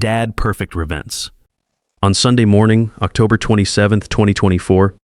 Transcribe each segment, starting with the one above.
Dad Perfect Events. On Sunday morning, October 27th, 2024,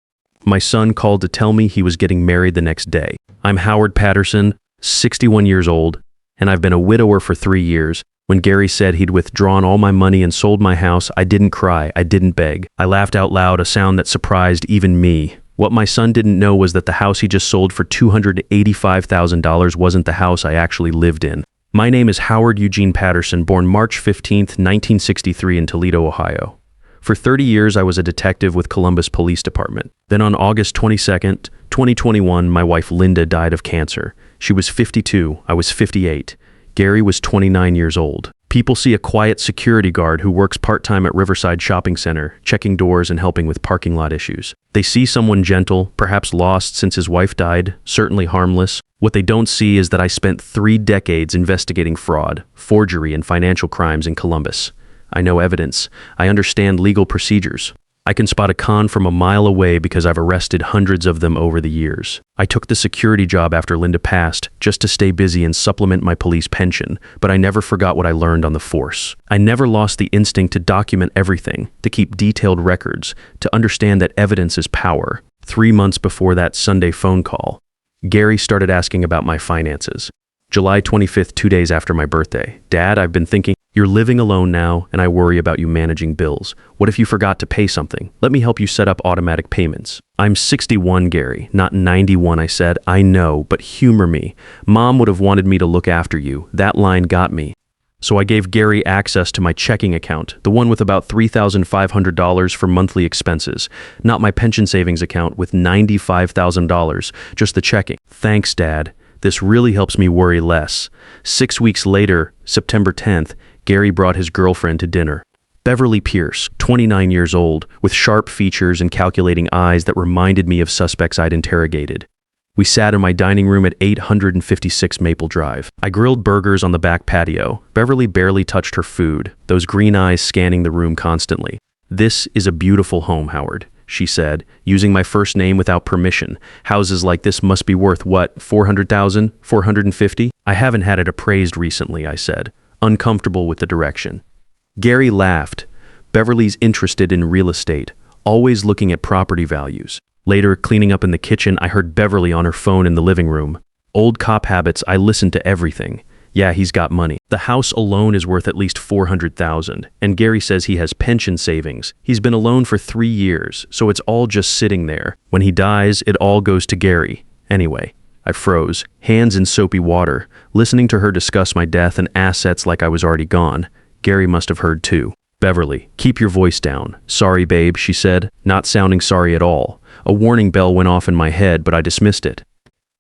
my son called to tell me he was getting married the next day. I'm Howard Patterson, 61 years old, and I've been a widower for 3 years. When Gary said he'd withdrawn all my money and sold my house, I didn't cry, I didn't beg. I laughed out loud, a sound that surprised even me. What my son didn't know was that the house he just sold for $285,000 wasn't the house I actually lived in. My name is Howard Eugene Patterson, born March 15th, 1963 in Toledo, Ohio. For 30 years, I was a detective with Columbus Police Department. Then on August 22nd, 2021, my wife Linda died of cancer. She was 52, I was 58. Gary was 29 years old. People see a quiet security guard who works part-time at Riverside Shopping Center, checking doors and helping with parking lot issues. They see someone gentle, perhaps lost since his wife died, certainly harmless. What they don't see is that I spent 3 decades investigating fraud, forgery, and financial crimes in Columbus. I know evidence. I understand legal procedures. I can spot a con from a mile away because I've arrested hundreds of them over the years. I took the security job after Linda passed just to stay busy and supplement my police pension, but I never forgot what I learned on the force. I never lost the instinct to document everything, to keep detailed records, to understand that evidence is power. 3 months before that Sunday phone call, Gary started asking about my finances. July 25th, 2 days after my birthday. Dad, I've been thinking, you're living alone now, and I worry about you managing bills. What if you forgot to pay something? Let me help you set up automatic payments. I'm 61, Gary, not 91, I said. I know, but humor me. Mom would have wanted me to look after you. That line got me. So I gave Gary access to my checking account, the one with about $3,500 for monthly expenses, not my pension savings account with $95,000, just the checking. Thanks, Dad. This really helps me worry less. 6 weeks later, September 10th, Gary brought his girlfriend to dinner. Beverly Pierce, 29 years old, with sharp features and calculating eyes that reminded me of suspects I'd interrogated. We sat in my dining room at 856 Maple Drive. I grilled burgers on the back patio. Beverly barely touched her food, those green eyes scanning the room constantly. This is a beautiful home, Howard, she said, using my first name without permission. Houses like this must be worth, what, $400,000? $450,000? I haven't had it appraised recently, I said, uncomfortable with the direction. Gary laughed. Beverly's interested in real estate, always looking at property values. Later, cleaning up in the kitchen, I heard Beverly on her phone in the living room. Old cop habits, I listened to everything. Yeah, he's got money. The house alone is worth at least $400,000, and Gary says he has pension savings. He's been alone for 3 years, so it's all just sitting there. When he dies, it all goes to Gary. Anyway, I froze, hands in soapy water, listening to her discuss my death and assets like I was already gone. Gary must have heard too. Beverly, keep your voice down. Sorry, babe, she said, not sounding sorry at all. A warning bell went off in my head, but I dismissed it.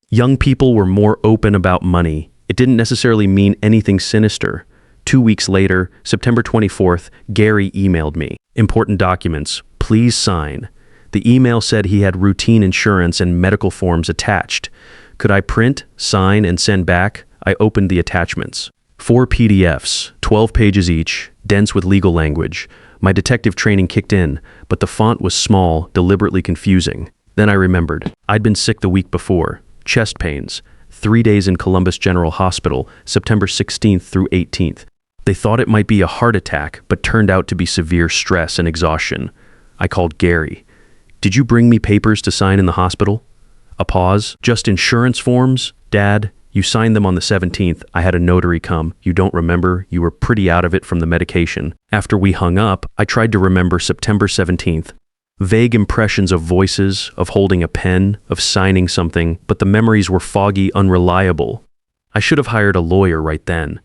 Young people were more open about money. It didn't necessarily mean anything sinister. 2 weeks later, September 24th, Gary emailed me. Important documents, please sign. The email said he had routine insurance and medical forms attached. Could I print, sign, and send back? I opened the attachments. 4 PDFs, 12 pages each, dense with legal language. My detective training kicked in, but the font was small, deliberately confusing. Then I remembered. I'd been sick the week before. Chest pains. 3 days in Columbus General Hospital, September 16th through 18th. They thought it might be a heart attack, but turned out to be severe stress and exhaustion. I called Gary. Did you bring me papers to sign in the hospital? A pause. Just insurance forms? Dad, you signed them on the 17th. I had a notary come. You don't remember? You were pretty out of it from the medication. After we hung up, I tried to remember September 17th. Vague impressions of voices, of holding a pen, of signing something, but the memories were foggy, unreliable. I should have hired a lawyer right then.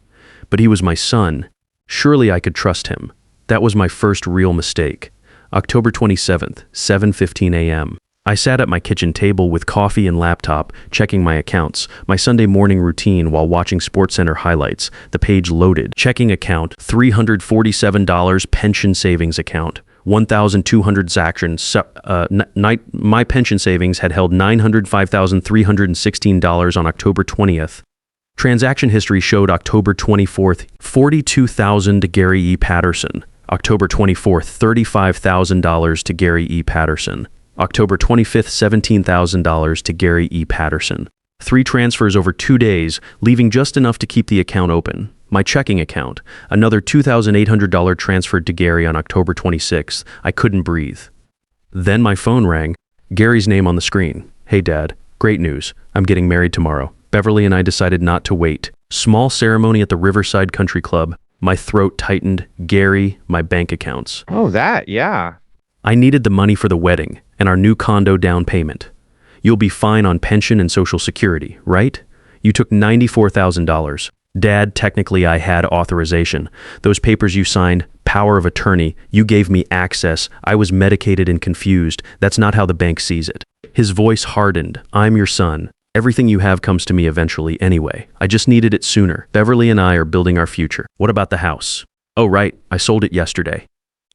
But he was my son. Surely I could trust him. That was my first real mistake. October 27th, 7:15 a.m. I sat at my kitchen table with coffee and laptop, checking my accounts, my Sunday morning routine while watching SportsCenter highlights. The page loaded. Checking account, $347, pension savings account. 1,200 transactions. My pension savings had held $905,316 on October 20th. Transaction history showed October 24th, $42,000 to Gary E. Patterson. October 24th, $35,000 to Gary E. Patterson. October 25th, $17,000 to Gary E. Patterson. 3 transfers over 2 days, leaving just enough to keep the account open. My checking account. Another $2,800 transferred to Gary on October 26th. I couldn't breathe. Then my phone rang. Gary's name on the screen. Hey, Dad. Great news. I'm getting married tomorrow. Beverly and I decided not to wait. Small ceremony at the Riverside Country Club. My throat tightened. Gary, my bank accounts. Oh, that, yeah. I needed the money for the wedding and our new condo down payment. You'll be fine on pension and Social Security, right? You took $94,000. Dad, technically I had authorization. Those papers you signed, power of attorney, you gave me access. I was medicated and confused. That's not how the bank sees it. His voice hardened. I'm your son. Everything you have comes to me eventually anyway. I just needed it sooner. Beverly and I are building our future. What about the house? Oh, right. I sold it yesterday.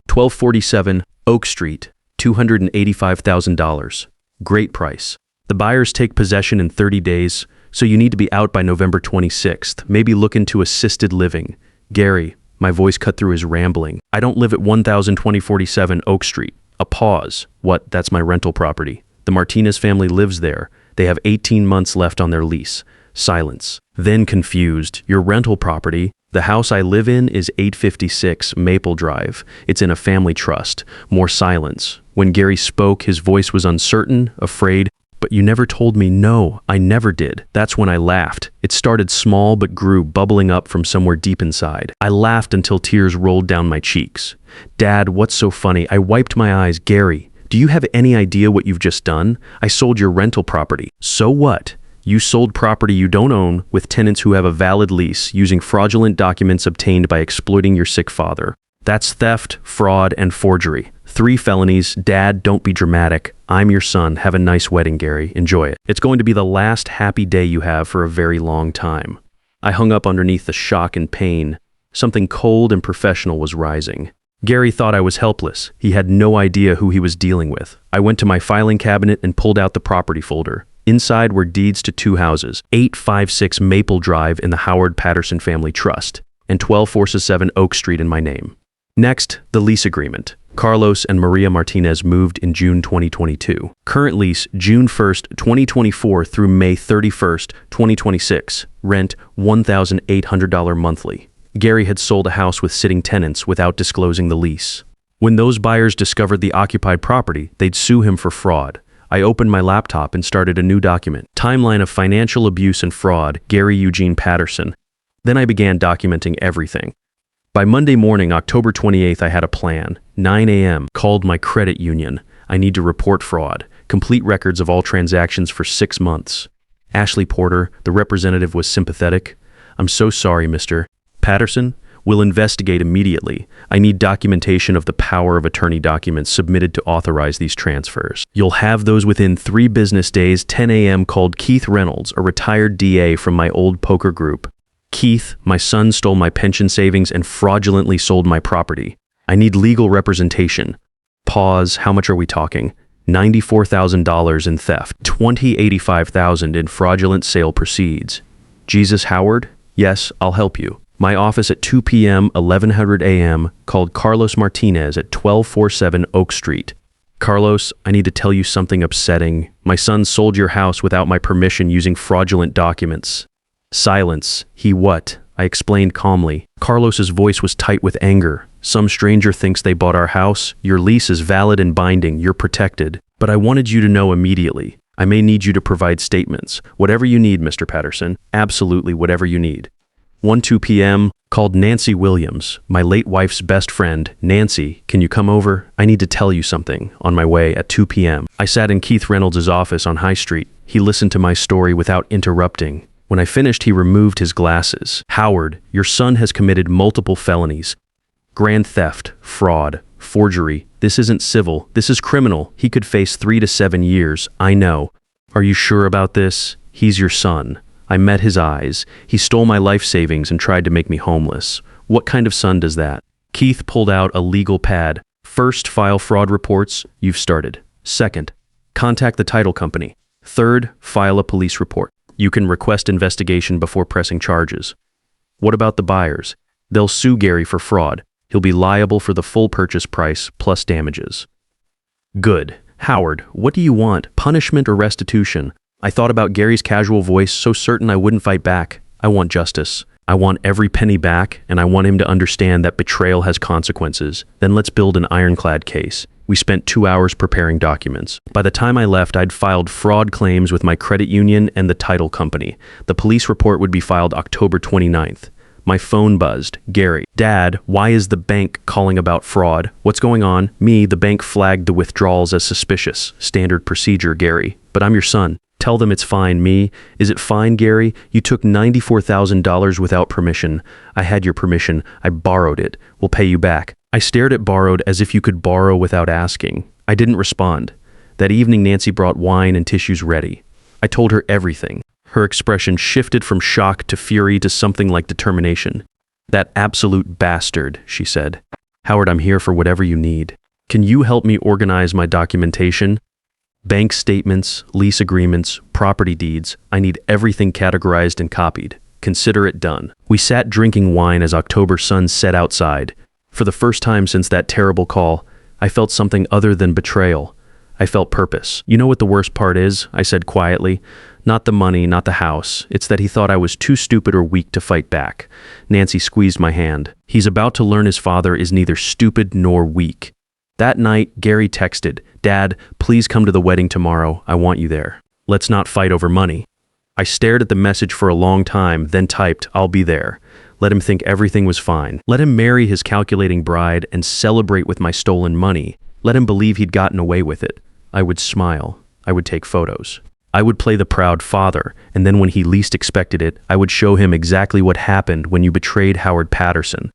1247 Oak Street, $285,000. Great price. The buyers take possession in 30 days, so you need to be out by November 26th. Maybe look into assisted living. Gary, my voice cut through his rambling. I don't live at 102047 Oak Street. A pause. What? That's my rental property. The Martinez family lives there. They have 18 months left on their lease. Silence. Then confused. Your rental property? The house I live in is 856 Maple Drive. It's in a family trust. More silence. When Gary spoke, his voice was uncertain, afraid. But you never told me. No, I never did. That's when I laughed. It started small but grew, bubbling up from somewhere deep inside. I laughed until tears rolled down my cheeks. Dad, what's so funny? I wiped my eyes. Gary, do you have any idea what you've just done? I sold your rental property. So what? You sold property you don't own with tenants who have a valid lease using fraudulent documents obtained by exploiting your sick father. That's theft, fraud, and forgery. 3 felonies. Dad, don't be dramatic. I'm your son. Have a nice wedding, Gary. Enjoy it. It's going to be the last happy day you have for a very long time. I hung up underneath the shock and pain. Something cold and professional was rising. Gary thought I was helpless. He had no idea who he was dealing with. I went to my filing cabinet and pulled out the property folder. Inside were deeds to 2 houses, 856 Maple Drive in the Howard Patterson Family Trust, and 1247 Oak Street in my name. Next, the lease agreement. Carlos and Maria Martinez moved in June 2022. Current lease, June 1st, 2024 through May 31st, 2026. Rent, $1,800 monthly. Gary had sold a house with sitting tenants without disclosing the lease. When those buyers discovered the occupied property, they'd sue him for fraud. I opened my laptop and started a new document. Timeline of financial abuse and fraud, Gary Eugene Patterson. Then I began documenting everything. By Monday morning, October 28th, I had a plan. 9 a.m. Called my credit union. I need to report fraud. Complete records of all transactions for 6 months. Ashley Porter, the representative, was sympathetic. I'm so sorry, Mr. Patterson. We'll investigate immediately. I need documentation of the power of attorney documents submitted to authorize these transfers. You'll have those within 3 business days. 10 a.m. Called Keith Reynolds, a retired DA from my old poker group. Keith, my son stole my pension savings and fraudulently sold my property. I need legal representation. Pause. How much are we talking? $94,000 in theft, $285,000 in fraudulent sale proceeds. Jesus Howard? Yes, I'll help you. My office at 2 p.m., 1100 a.m. Called Carlos Martinez at 1247 Oak Street. Carlos, I need to tell you something upsetting. My son sold your house without my permission using fraudulent documents. Silence. He what? I explained calmly. Carlos's voice was tight with anger. Some stranger thinks they bought our house. Your lease is valid and binding. You're protected. But I wanted you to know immediately. I may need you to provide statements. Whatever you need, Mr. Patterson. Absolutely whatever you need. 1:02 p.m. Called Nancy Williams, my late wife's best friend. Nancy, can you come over? I need to tell you something. On my way at 2 p.m. I sat in Keith Reynolds' office on High Street. He listened to my story without interrupting. When I finished, he removed his glasses. Howard, your son has committed multiple felonies. Grand theft, fraud, forgery. This isn't civil. This is criminal. He could face 3 to 7 years. I know. Are you sure about this? He's your son. I met his eyes. He stole my life savings and tried to make me homeless. What kind of son does that? Keith pulled out a legal pad. First, file fraud reports. You've started. Second, contact the title company. Third, file a police report. You can request investigation before pressing charges. What about the buyers? They'll sue Gary for fraud. He'll be liable for the full purchase price plus damages. Good. Howard, what do you want? Punishment or restitution? I thought about Gary's casual voice, so certain I wouldn't fight back. I want justice. I want every penny back, and I want him to understand that betrayal has consequences. Then let's build an ironclad case. We spent 2 hours preparing documents. By the time I left, I'd filed fraud claims with my credit union and the title company. The police report would be filed October 29th. My phone buzzed. Gary. Dad, why is the bank calling about fraud? What's going on? Me, the bank flagged the withdrawals as suspicious. Standard procedure, Gary. But I'm your son. Tell them it's fine. Me, is it fine, Gary? You took $94,000 without permission. I had your permission. I borrowed it. We'll pay you back. I stared at borrowed as if you could borrow without asking. I didn't respond. That evening, Nancy brought wine and tissues ready. I told her everything. Her expression shifted from shock to fury to something like determination. That absolute bastard, she said. Howard, I'm here for whatever you need. Can you help me organize my documentation? Bank statements, lease agreements, property deeds. I need everything categorized and copied. Consider it done. We sat drinking wine as October sun set outside. For the first time since that terrible call, I felt something other than betrayal. I felt purpose. You know what the worst part is? I said quietly. Not the money, not the house. It's that he thought I was too stupid or weak to fight back. Nancy squeezed my hand. He's about to learn his father is neither stupid nor weak. That night, Gary texted, Dad, please come to the wedding tomorrow. I want you there. Let's not fight over money. I stared at the message for a long time, then typed, I'll be there. Let him think everything was fine. Let him marry his calculating bride and celebrate with my stolen money. Let him believe he'd gotten away with it. I would smile. I would take photos. I would play the proud father, and then when he least expected it, I would show him exactly what happened when you betrayed Howard Patterson.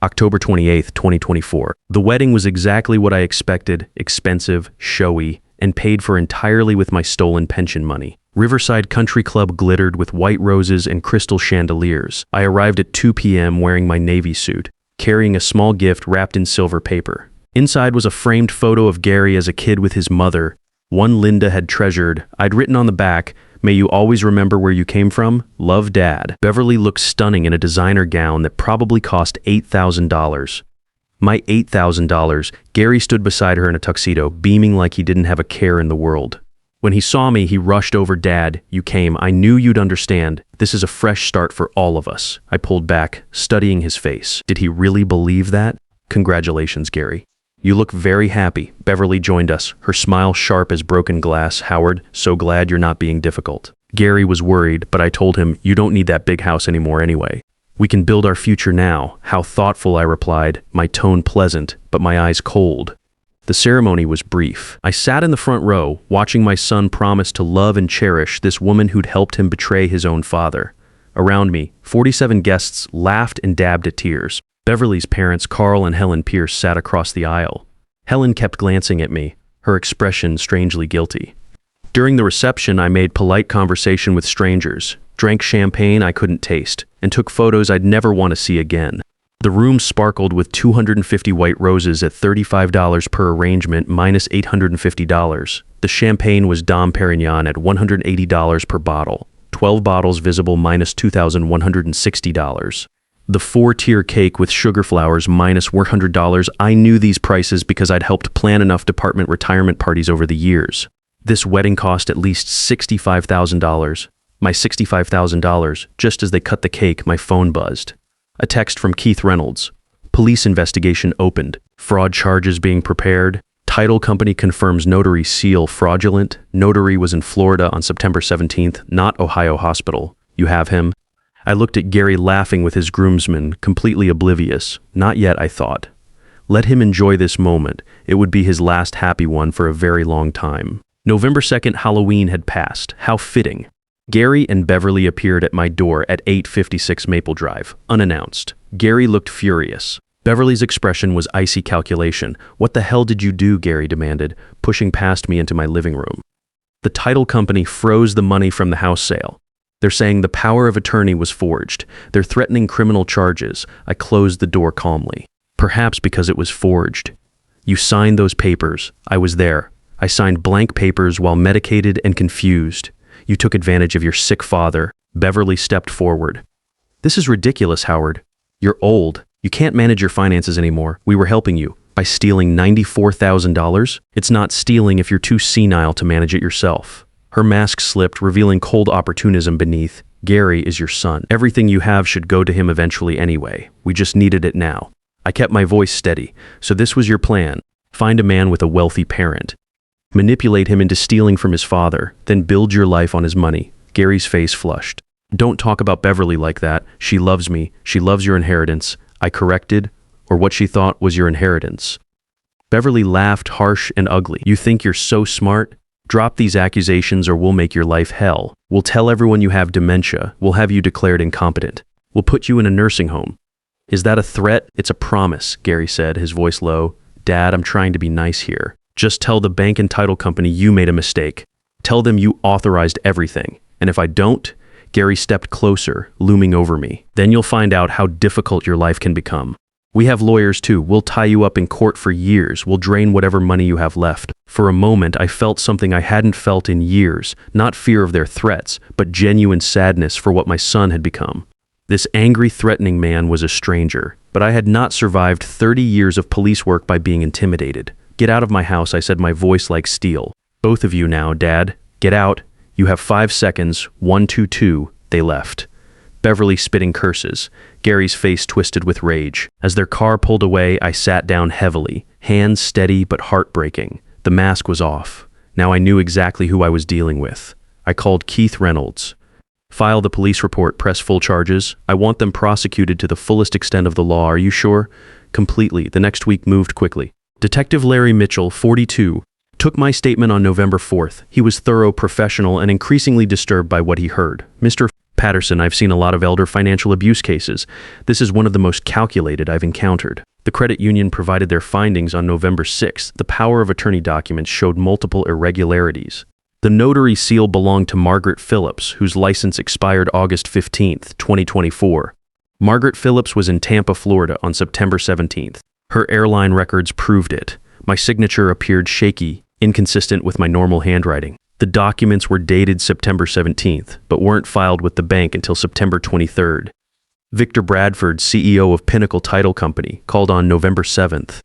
October 28th, 2024. The wedding was exactly what I expected, expensive, showy, and paid for entirely with my stolen pension money. Riverside Country Club glittered with white roses and crystal chandeliers. I arrived at 2 p.m. wearing my navy suit, carrying a small gift wrapped in silver paper. Inside was a framed photo of Gary as a kid with his mother, one Linda had treasured. I'd written on the back, may you always remember where you came from? Love, Dad. Beverly looked stunning in a designer gown that probably cost $8,000. My $8,000. Gary stood beside her in a tuxedo, beaming like he didn't have a care in the world. When he saw me, he rushed over. Dad, you came. I knew you'd understand. This is a fresh start for all of us. I pulled back, studying his face. Did he really believe that? Congratulations, Gary. You look very happy. Beverly joined us, her smile sharp as broken glass. Howard, so glad you're not being difficult. Gary was worried, but I told him, you don't need that big house anymore anyway. We can build our future now. How thoughtful, I replied, my tone pleasant, but my eyes cold. The ceremony was brief. I sat in the front row, watching my son promise to love and cherish this woman who'd helped him betray his own father. Around me, 47 guests laughed and dabbed at tears. Beverly's parents, Carl and Helen Pierce, sat across the aisle. Helen kept glancing at me, her expression strangely guilty. During the reception, I made polite conversation with strangers, drank champagne I couldn't taste, and took photos I'd never want to see again. The room sparkled with 250 white roses at $35 per arrangement minus $850. The champagne was Dom Perignon at $180 per bottle, 12 bottles visible minus $2,160. The 4-tier cake with sugar flowers minus $100. I knew these prices because I'd helped plan enough department retirement parties over the years. This wedding cost at least $65,000. My $65,000. Just as they cut the cake, my phone buzzed. A text from Keith Reynolds. Police investigation opened. Fraud charges being prepared. Title company confirms notary seal fraudulent. Notary was in Florida on September 17th, not Ohio Hospital. You have him? I looked at Gary laughing with his groomsmen, completely oblivious. Not yet, I thought. Let him enjoy this moment. It would be his last happy one for a very long time. November 2nd, Halloween had passed. How fitting. Gary and Beverly appeared at my door at 856 Maple Drive, unannounced. Gary looked furious. Beverly's expression was icy calculation. What the hell did you do? Gary demanded, pushing past me into my living room. The title company froze the money from the house sale. They're saying the power of attorney was forged. They're threatening criminal charges. I closed the door calmly. Perhaps because it was forged. You signed those papers. I was there. I signed blank papers while medicated and confused. You took advantage of your sick father. Beverly stepped forward. This is ridiculous, Howard. You're old. You can't manage your finances anymore. We were helping you. By stealing $94,000? It's not stealing if you're too senile to manage it yourself. Her mask slipped, revealing cold opportunism beneath. Gary is your son. Everything you have should go to him eventually anyway. We just needed it now. I kept my voice steady. So this was your plan. Find a man with a wealthy parent. Manipulate him into stealing from his father, then build your life on his money. Gary's face flushed. Don't talk about Beverly like that. She loves me. She loves your inheritance. I corrected, or what she thought was your inheritance. Beverly laughed harsh and ugly. You think you're so smart? Drop these accusations or we'll make your life hell. We'll tell everyone you have dementia. We'll have you declared incompetent. We'll put you in a nursing home. Is that a threat? It's a promise, Gary said, his voice low. Dad, I'm trying to be nice here. Just tell the bank and title company you made a mistake. Tell them you authorized everything. And if I don't, Gary stepped closer, looming over me. Then you'll find out how difficult your life can become. We have lawyers too. We'll tie you up in court for years. We'll drain whatever money you have left. For a moment, I felt something I hadn't felt in years. Not fear of their threats, but genuine sadness for what my son had become. This angry, threatening man was a stranger, but I had not survived 30 years of police work by being intimidated. Get out of my house, I said, my voice like steel. Both of you now, Dad. Get out. You have 5 seconds. 1, 2, 2. They left. Beverly spitting curses. Gary's face twisted with rage. As their car pulled away, I sat down heavily, hands steady but heartbreaking. The mask was off. Now I knew exactly who I was dealing with. I called Keith Reynolds. File the police report, press full charges. I want them prosecuted to the fullest extent of the law. Are you sure? Completely. The next week moved quickly. Detective Larry Mitchell, 42, took my statement on November 4th. He was thorough, professional, and increasingly disturbed by what he heard. Mr. Patterson, I've seen a lot of elder financial abuse cases. This is one of the most calculated I've encountered. The credit union provided their findings on November 6th. The power of attorney documents showed multiple irregularities. The notary seal belonged to Margaret Phillips, whose license expired August 15th, 2024. Margaret Phillips was in Tampa, Florida on September 17th. Her airline records proved it. My signature appeared shaky, inconsistent with my normal handwriting. The documents were dated September 17th, but weren't filed with the bank until September 23rd. Victor Bradford, CEO of Pinnacle Title Company, called on November 7th.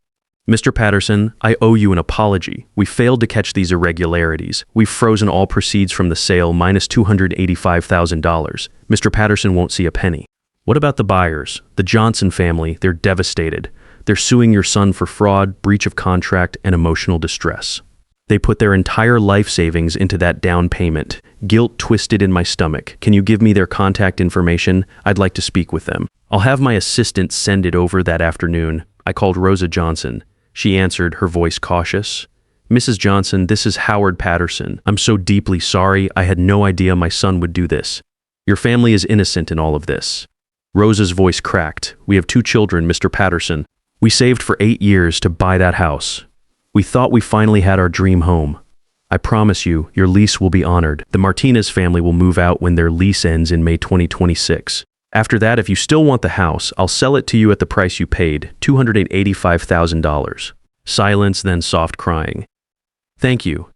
Mr. Patterson, I owe you an apology. We failed to catch these irregularities. We've frozen all proceeds from the sale minus $285,000. Mr. Patterson won't see a penny. What about the buyers? The Johnson family, they're devastated. They're suing your son for fraud, breach of contract, and emotional distress. They put their entire life savings into that down payment. Guilt twisted in my stomach. Can you give me their contact information? I'd like to speak with them. I'll have my assistant send it over that afternoon. I called Rosa Johnson. She answered, her voice cautious. Mrs. Johnson, this is Howard Patterson. I'm so deeply sorry. I had no idea my son would do this. Your family is innocent in all of this. Rosa's voice cracked. We have 2 children, Mr. Patterson. We saved for 8 years to buy that house. We thought we finally had our dream home. I promise you, your lease will be honored. The Martinez family will move out when their lease ends in May 2026. After that, if you still want the house, I'll sell it to you at the price you paid, $285,000. Silence, then soft crying. Thank you.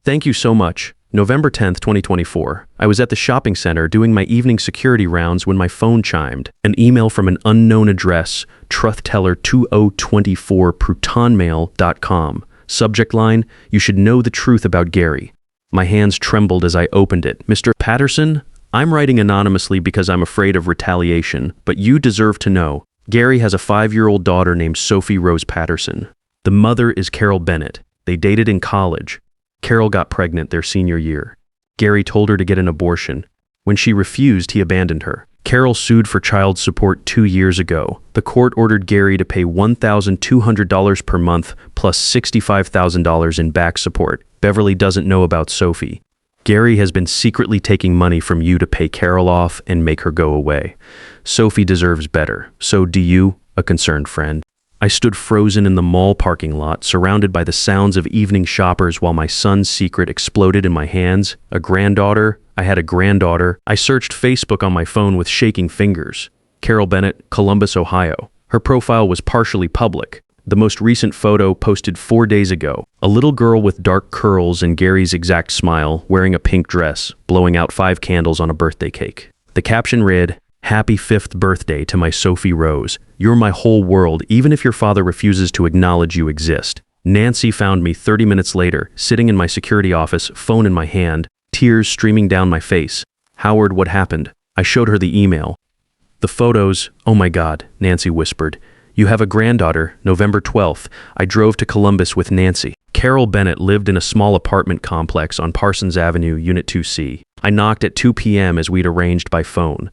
Thank you so much. November 10th, 2024. I was at the shopping center doing my evening security rounds when my phone chimed. An email from an unknown address, truthteller2024 protonmail.com. Subject line, you should know the truth about Gary. My hands trembled as I opened it. Mr. Patterson, I'm writing anonymously because I'm afraid of retaliation, but you deserve to know. Gary has a 5-year-old daughter named Sophie Rose Patterson. The mother is Carol Bennett. They dated in college. Carol got pregnant their senior year. Gary told her to get an abortion. When she refused, he abandoned her. Carol sued for child support 2 years ago. The court ordered Gary to pay $1,200 per month plus $65,000 in back support. Beverly doesn't know about Sophie. Gary has been secretly taking money from you to pay Carol off and make her go away. Sophie deserves better. So do you, a concerned friend. I stood frozen in the mall parking lot, surrounded by the sounds of evening shoppers while my son's secret exploded in my hands. A granddaughter. I had a granddaughter. I searched Facebook on my phone with shaking fingers. Carol Bennett, Columbus, Ohio. Her profile was partially public. The most recent photo posted 4 days ago. A little girl with dark curls and Gary's exact smile, wearing a pink dress, blowing out 5 candles on a birthday cake. The caption read, "Happy 5th birthday to my Sophie Rose. You're my whole world, even if your father refuses to acknowledge you exist." Nancy found me 30 minutes later, sitting in my security office, phone in my hand, tears streaming down my face. Howard, what happened? I showed her the email. The photos, oh my God, Nancy whispered. You have a granddaughter, November 12th. I drove to Columbus with Nancy. Carol Bennett lived in a small apartment complex on Parsons Avenue, Unit 2C. I knocked at 2 p.m. as we'd arranged by phone.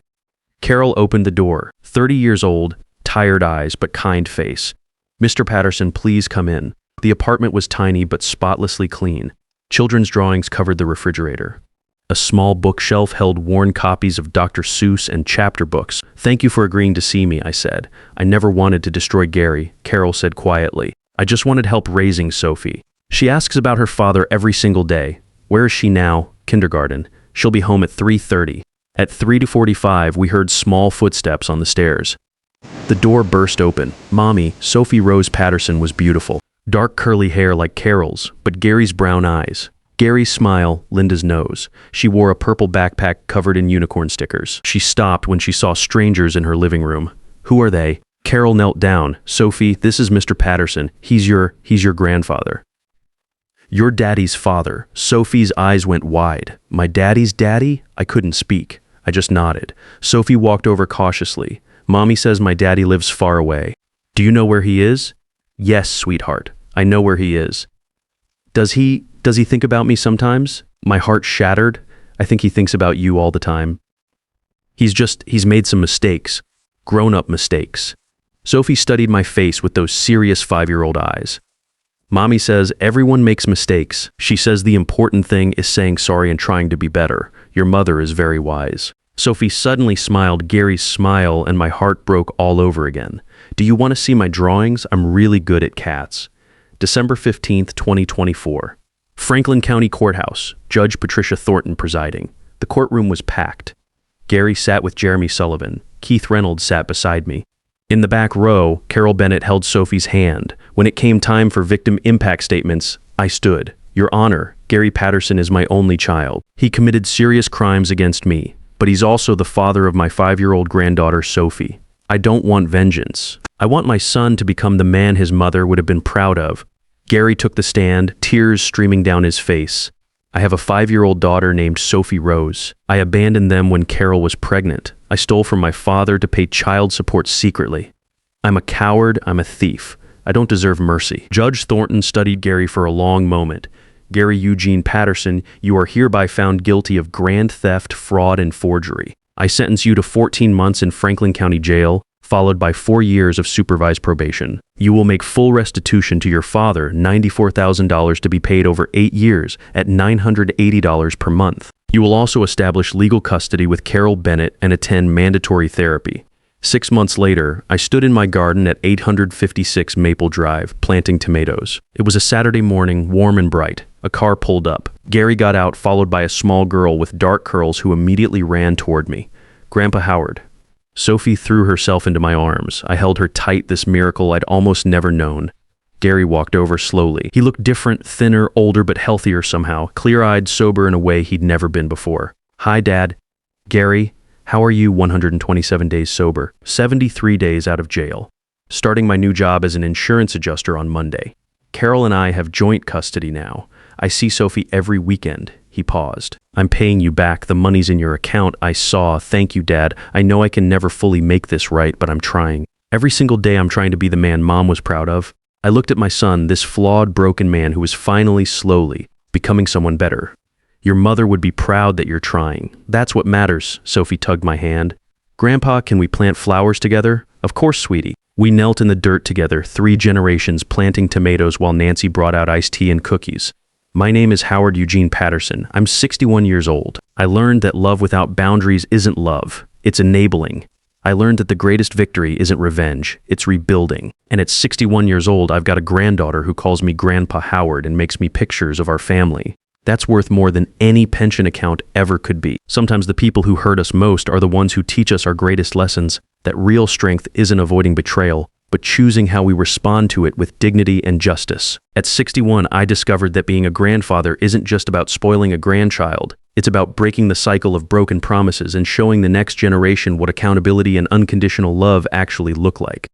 Carol opened the door, 30 years old, tired eyes but kind face. Mr. Patterson, please come in. The apartment was tiny but spotlessly clean. Children's drawings covered the refrigerator. A small bookshelf held worn copies of Dr. Seuss and chapter books. Thank you for agreeing to see me, I said. I never wanted to destroy Gary, Carol said quietly. I just wanted help raising Sophie. She asks about her father every single day. Where is she now? Kindergarten. She'll be home at 3:30. At 3:45, we heard small footsteps on the stairs. The door burst open. Mommy, Sophie Rose Patterson, was beautiful. Dark curly hair like Carol's, but Gary's brown eyes. Gary's smile, Linda's nose. She wore a purple backpack covered in unicorn stickers. She stopped when she saw strangers in her living room. Who are they? Carol knelt down. Sophie, this is Mr. Patterson. He's your grandfather. Your daddy's father. Sophie's eyes went wide. My daddy's daddy? I couldn't speak. I just nodded. Sophie walked over cautiously. Mommy says my daddy lives far away. Do you know where he is? Yes, sweetheart. I know where he is. Does he think about me sometimes? My heart shattered. I think he thinks about you all the time. He's made some mistakes. Grown-up mistakes. Sophie studied my face with those serious 5-year-old eyes. Mommy says everyone makes mistakes. She says the important thing is saying sorry and trying to be better. Your mother is very wise. Sophie suddenly smiled Gary's smile and my heart broke all over again. Do you want to see my drawings? I'm really good at cats. December 15th, 2024. Franklin County Courthouse, Judge Patricia Thornton presiding. The courtroom was packed. Gary sat with Jeremy Sullivan. Keith Reynolds sat beside me. In the back row, Carol Bennett held Sophie's hand. When it came time for victim impact statements, I stood. Your Honor, Gary Patterson is my only child. He committed serious crimes against me, but he's also the father of my 5-year-old granddaughter, Sophie. I don't want vengeance. I want my son to become the man his mother would have been proud of. Gary took the stand, tears streaming down his face. I have a 5-year-old daughter named Sophie Rose. I abandoned them when Carol was pregnant. I stole from my father to pay child support secretly. I'm a coward, I'm a thief. I don't deserve mercy. Judge Thornton studied Gary for a long moment. Gary Eugene Patterson, you are hereby found guilty of grand theft, fraud, and forgery. I sentence you to 14 months in Franklin County Jail, followed by 4 years of supervised probation. You will make full restitution to your father, $94,000 to be paid over 8 years at $980 per month. You will also establish legal custody with Carol Bennett and attend mandatory therapy. 6 months later, I stood in my garden at 856 Maple Drive, planting tomatoes. It was a Saturday morning, warm and bright. A car pulled up. Gary got out, followed by a small girl with dark curls who immediately ran toward me. Grandpa Howard. Sophie threw herself into my arms. I held her tight, this miracle I'd almost never known. Gary walked over slowly. He looked different, thinner, older, but healthier somehow, clear-eyed, sober in a way he'd never been before. Hi, Dad. Gary, how are you? 127 days sober, 73 days out of jail. Starting my new job as an insurance adjuster on Monday. Carol and I have joint custody now. I see Sophie every weekend. He paused. I'm paying you back. The money's in your account. I saw. Thank you, Dad. I know I can never fully make this right, but I'm trying. Every single day I'm trying to be the man Mom was proud of. I looked at my son, this flawed, broken man who was finally, slowly, becoming someone better. Your mother would be proud that you're trying. That's what matters. Sophie tugged my hand. Grandpa, can we plant flowers together? Of course, sweetie. We knelt in the dirt together, 3 generations planting tomatoes while Nancy brought out iced tea and cookies. My name is Howard Eugene Patterson. I'm 61 years old. I learned that love without boundaries isn't love. It's enabling. I learned that the greatest victory isn't revenge. It's rebuilding. And at 61 years old, I've got a granddaughter who calls me Grandpa Howard and makes me pictures of our family. That's worth more than any pension account ever could be. Sometimes the people who hurt us most are the ones who teach us our greatest lessons, that real strength isn't avoiding betrayal, but choosing how we respond to it with dignity and justice. At 61, I discovered that being a grandfather isn't just about spoiling a grandchild. It's about breaking the cycle of broken promises and showing the next generation what accountability and unconditional love actually look like.